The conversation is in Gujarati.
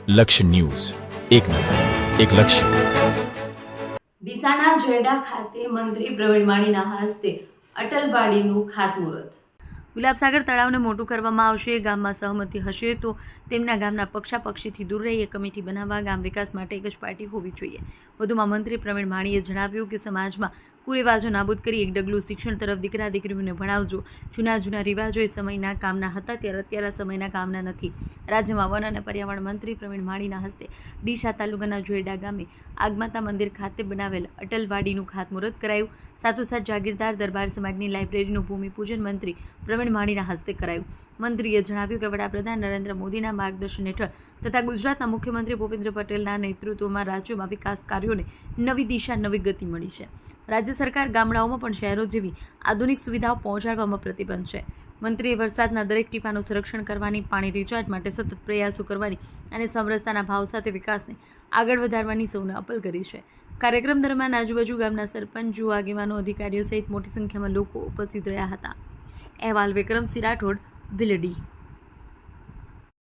લક્ષ્ય ન્યૂઝ, એક નજર, એક લક્ષ્ય. ડીસાના જેડા ખાતે મંત્રી પ્રવીણ માણીના હસ્તે અટલવાડીનું ખાતમુહૂર્ત. ગુલાબસાગર તળાવને મોટું કરવામાં આવશે. ગામમાં સહમતિ હશે તો તેમના ગામના પક્ષાપક્ષીથી દૂર રહી એક કમિટી બનાવવા ગામ વિકાસ માટે એક જ પાર્ટી હોવી જોઈએ. વધુમાં મંત્રી પ્રવીણ માણીએ જણાવ્યું કે સમાજમાં કુરિવાજો નાબૂદ કરી એક ડગલું શિક્ષણ તરફ દીકરા દીકરીઓને ભણાવજો. જૂના રિવાજો એ સમયના કામના હતા, ત્યારે અત્યારે સમયના કામના નથી. રાજ્યમાં વન અને પર્યાવરણ મંત્રી પ્રવીણ માણીના હસ્તે ડીસા તાલુકાના જોઈડા ગામે આગમાતા મંદિર ખાતે બનાવેલ અટલવાડીનું ખાતમુહૂર્ત કરાયું. સાથોસાથ જાગીરદાર દરબાર સમાજની લાઇબ્રેરીનું ભૂમિપૂજન મંત્રી પ્રવીણ માણીના હસ્તે કરાયું. મંત્રીએ જણાવ્યું કે વડાપ્રધાન નરેન્દ્ર મોદીના માર્ગદર્શન હેઠળ તથા ગુજરાતના મુખ્યમંત્રી ભૂપેન્દ્ર પટેલના નેતૃત્વમાં રાજ્યમાં વિકાસ કાર્યોને નવી દિશા, નવી ગતિ મળી છે. રાજ્ય સરકાર ગામડાઓમાં પણ શહેરો જેવી આધુનિક સુવિધાઓ પહોંચાડવામાં પ્રતિબદ્ધ છે. મંત્રીએ વરસાદના દરેક ટીપાનું સંરક્ષણ કરવાની, પાણી રિચાર્જ માટે સતત પ્રયાસો કરવાની અને સમરસતાના ભાવ સાથે વિકાસને આગળ વધારવાની સૌને અપીલ કરી છે. કાર્યક્રમ દરમિયાન આજુબાજુ ગામના સરપંચો, આગેવાનો, અધિકારીઓ સહિત મોટી સંખ્યામાં લોકો ઉપસ્થિત રહ્યા હતા. અહેવાલ વિક્રમસિંહ રાઠોડ, ભીલડી.